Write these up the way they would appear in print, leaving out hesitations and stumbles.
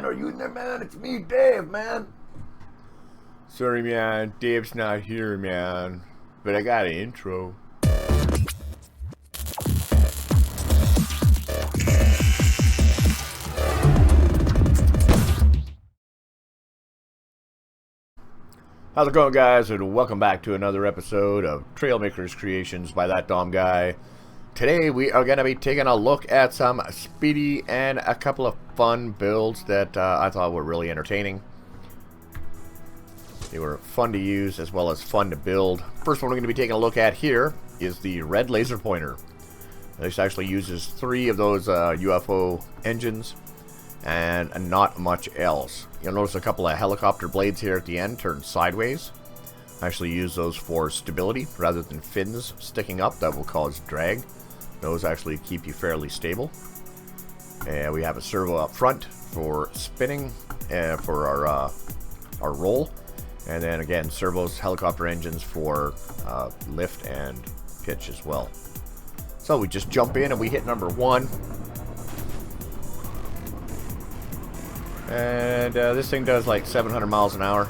are you in there, man? It's me, Dave, man. Sorry, man. Dave's not here, man. But I got an intro. How's it going, guys? And welcome back to another episode of Trailmakers Creations by ThatDomGuy. Today we are going to be taking a look at some speedy and a couple of fun builds that I thought were really entertaining. They were fun to use as well as fun to build. First one we're going to be taking a look at here is the red laser pointer. This actually uses 3 of those UFO engines and not much else. You'll notice a couple of helicopter blades here at the end turn sideways. I actually use those for stability rather than fins sticking up that will cause drag. Those actually keep you fairly stable. And we have a servo up front for spinning for our roll. And then again, servos, helicopter engines for lift and pitch as well. So we just jump in and we hit number 1. And this thing does like 700 miles an hour.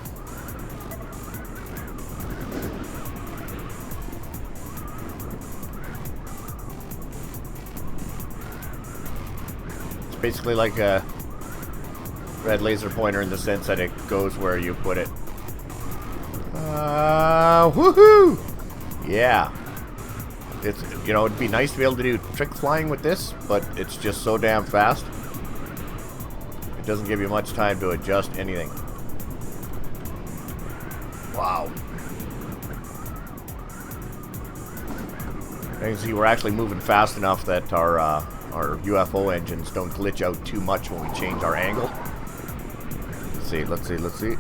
It's basically like a red laser pointer in the sense that it goes where you put it. Woohoo! Yeah. It's, you know, it'd be nice to be able to do trick flying with this, but it's just so damn fast. It doesn't give you much time to adjust anything. Wow. You can see we're actually moving fast enough that our UFO engines don't glitch out too much when we change our angle. Let's see.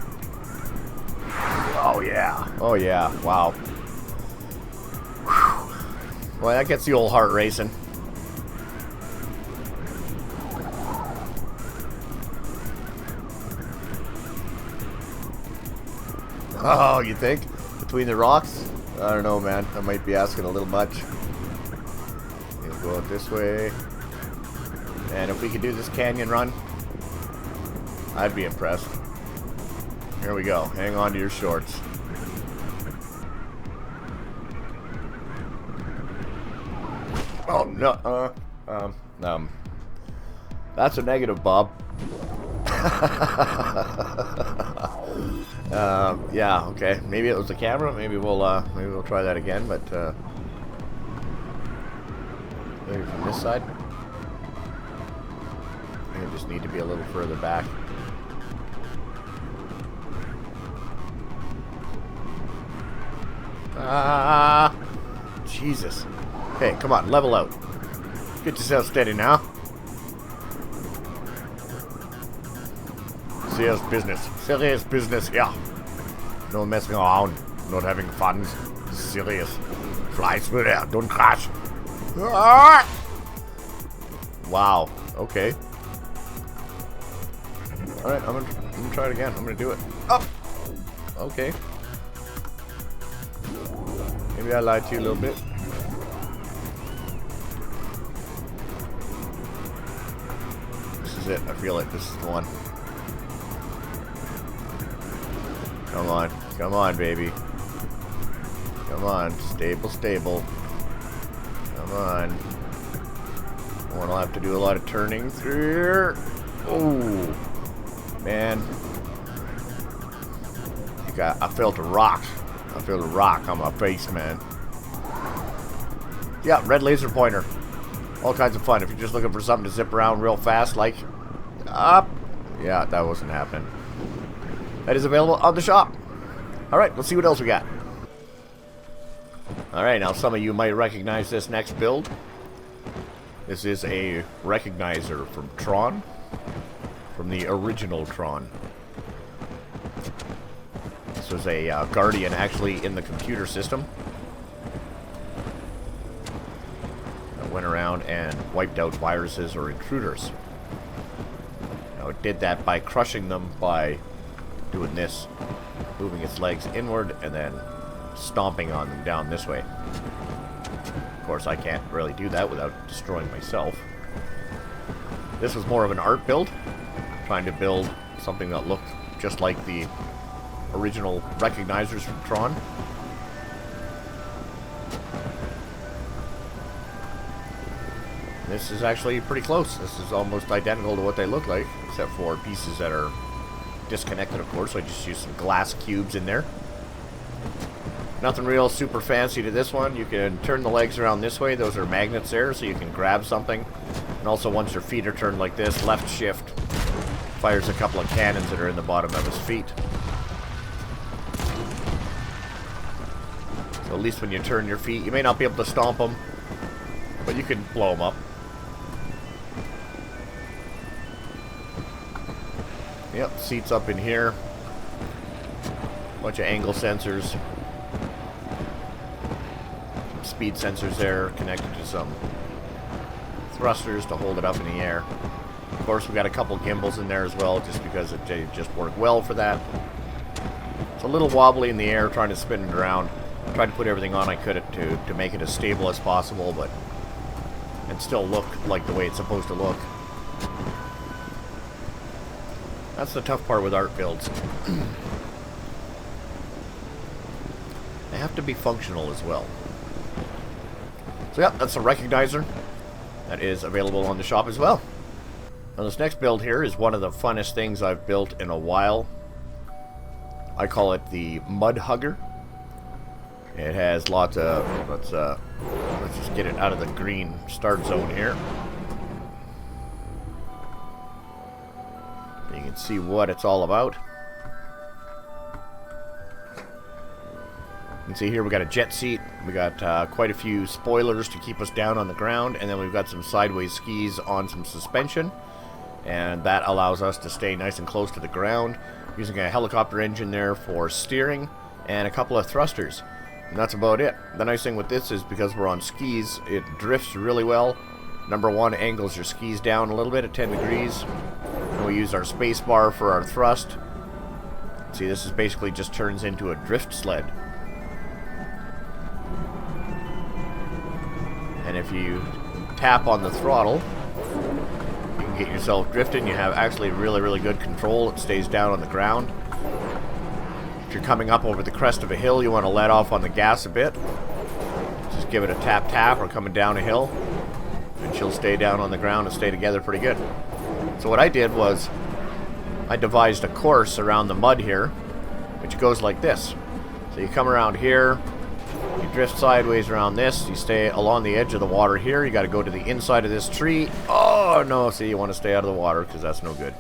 Oh yeah. Oh yeah. Wow. Whew. Well, that gets the old heart racing. Oh, you think? Between the rocks? I don't know, man. I might be asking a little much. We'll go out this way. And if we could do this canyon run, I'd be impressed. Here we go. Hang on to your shorts. Oh, no. That's a negative, Bob. Yeah, okay. Maybe it was the camera. Maybe we'll try that again. But maybe from this side. I just need to be a little further back. Jesus. Hey, come on, level out. Get yourself steady now. Serious business. Serious business here. No messing around. Not having fun. Serious. Fly through there. Don't crash. Wow. Okay. Alright, I'm gonna try it again. I'm gonna do it. Up! Okay. Maybe I lied to you a little bit. This is it. I feel like this is the one. Come on. Come on, baby. Come on. Stable. Come on. One will have to do a lot of turning through here. Oh, man. I felt a rock. I feel a rock on my face, man. Yeah, red laser pointer. All kinds of fun. If you're just looking for something to zip around real fast, like up. Yeah, that wasn't happening. That is available on the shop. Alright, let's see what else we got. Alright, now some of you might recognize this next build. This is a Recognizer from Tron. From the original Tron. This was a Guardian actually in the computer system. That went around and wiped out viruses or intruders. Now it did that by crushing them by doing this. Moving its legs inward and then stomping on them down this way. Of course, I can't really do that without destroying myself. This was more of an art build. trying to build something that looked just like the original Recognizers from Tron. This is actually pretty close. This is almost identical to what they look like, except for pieces that are disconnected, of course. So I just used some glass cubes in there. Nothing real super fancy to this one. You can turn the legs around this way. Those are magnets there, so you can grab something. And also, once your feet are turned like this, left shift fires a couple of cannons that are in the bottom of his feet. So at least when you turn your feet, you may not be able to stomp them, but you can blow them up. Yep, seats up in here. Bunch of angle sensors. Some speed sensors there connected to some thrusters to hold it up in the air. Of course, we've got a couple gimbals in there as well, just because they just work well for that. It's a little wobbly in the air, trying to spin it around. Tried to put everything on I could to make it as stable as possible, but and still look like the way it's supposed to look. That's the tough part with art builds. They have to be functional as well. So yeah, that's a Recognizer that is available on the shop as well. Now this next build here is one of the funnest things I've built in a while. I call it the Mud Hugger. It has lots of, let's just get it out of the green start zone here. You can see what it's all about. You can see here we got a jet seat. We got quite a few spoilers to keep us down on the ground, and then we've got some sideways skis on some suspension, and that allows us to stay nice and close to the ground. Using a helicopter engine there for steering, and a couple of thrusters. And that's about it. The nice thing with this is because we're on skis, it drifts really well. Number one, angles your skis down a little bit at 10 degrees. And we use our space bar for our thrust. See, this is basically just turns into a drift sled. And if you tap on the throttle, you can get yourself drifting. You have actually really, really good control. It stays down on the ground. If you're coming up over the crest of a hill, you want to let off on the gas a bit. Just give it a tap tap, or coming down a hill, and she'll stay down on the ground and stay together pretty good. So what I did was I devised a course around the mud here, which goes like this. So you come around here, you drift sideways around this, you stay along the edge of the water here, you got to go to the inside of this tree. Oh no, see, you want to stay out of the water because that's no good.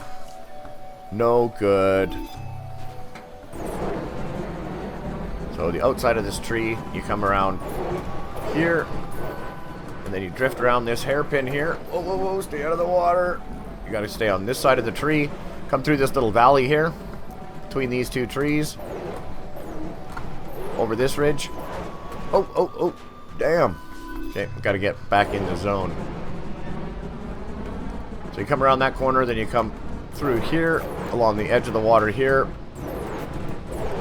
No good. So the outside of this tree, you come around here, and then you drift around this hairpin here. Whoa, whoa, whoa, stay out of the water. You got to stay on this side of the tree. Come through this little valley here, between these two trees. Over this ridge. Oh, oh, oh, damn. Okay, we got to get back in the zone. So you come around that corner, then you come through here, along the edge of the water here.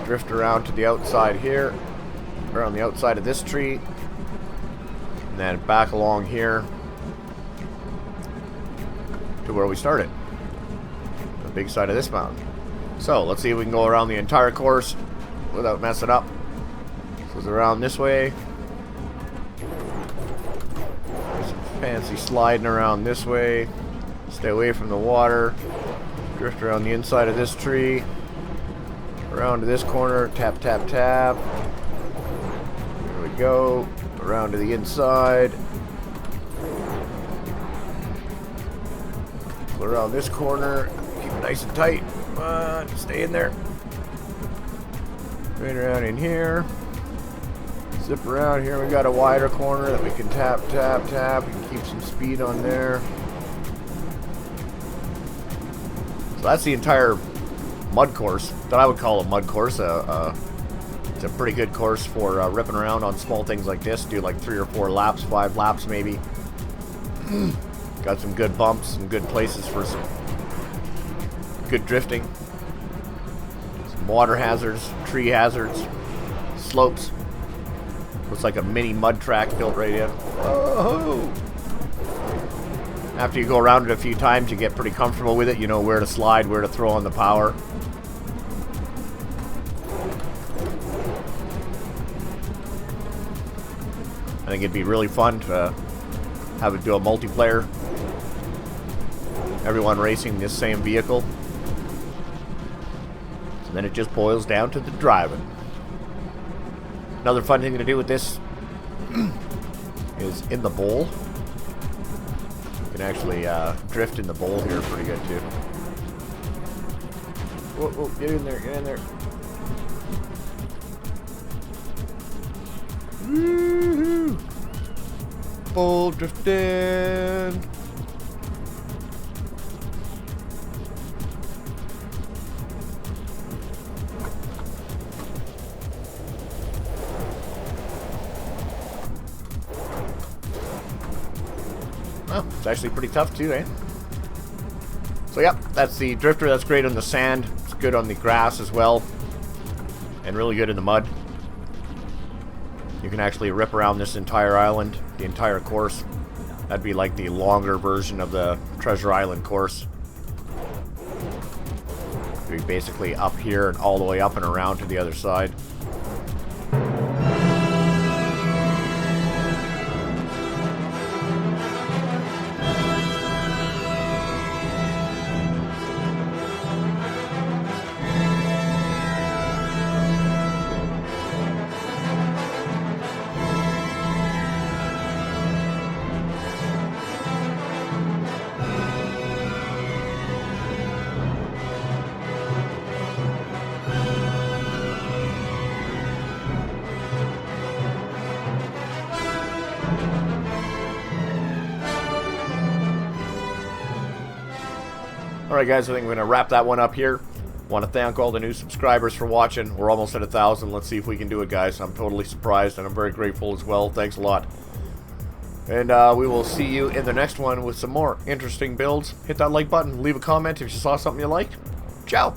Drift around to the outside here, around the outside of this tree, and then back along here to where we started, the big side of this mountain. So let's see if we can go around the entire course without messing up. So it's around this way. Some fancy sliding around this way. Stay away from the water. Drift around the inside of this tree. Around to this corner, tap, tap, tap. There we go. Around to the inside. Go around this corner. Keep it nice and tight. Come on, stay in there. Right around in here. Zip around here. We got a wider corner that we can tap, tap, tap. We can keep some speed on there. So that's the entire mud course that I would call a mud course. It's a pretty good course for ripping around on small things like this. Do like 3 or 4 laps, 5 laps maybe. Got some good bumps, some good places for some good drifting. Some water hazards, tree hazards, slopes. Looks like a mini mud track built right in. Oh! After you go around it a few times, you get pretty comfortable with it. You know where to slide, where to throw on the power. I think it'd be really fun to have it do a multiplayer. Everyone racing this same vehicle. And then it just boils down to the driving. Another fun thing to do with this is in the bowl. You can actually drift in the bowl here pretty good too. Whoa, whoa, get in there, get in there. Woohoo! Bowl drifting. Well, it's actually pretty tough too, eh? So yeah, that's the drifter. That's great on the sand. It's good on the grass as well. And really good in the mud. You can actually rip around this entire island, the entire course. That'd be like the longer version of the Treasure Island course. You'd be basically up here and all the way up and around to the other side. Alright guys, I think we're going to wrap that one up here. Want to thank all the new subscribers for watching. We're almost at 1,000. Let's see if we can do it, guys. I'm totally surprised and I'm very grateful as well. Thanks a lot. And we will see you in the next one with some more interesting builds. Hit that like button. Leave a comment if you saw something you liked. Ciao.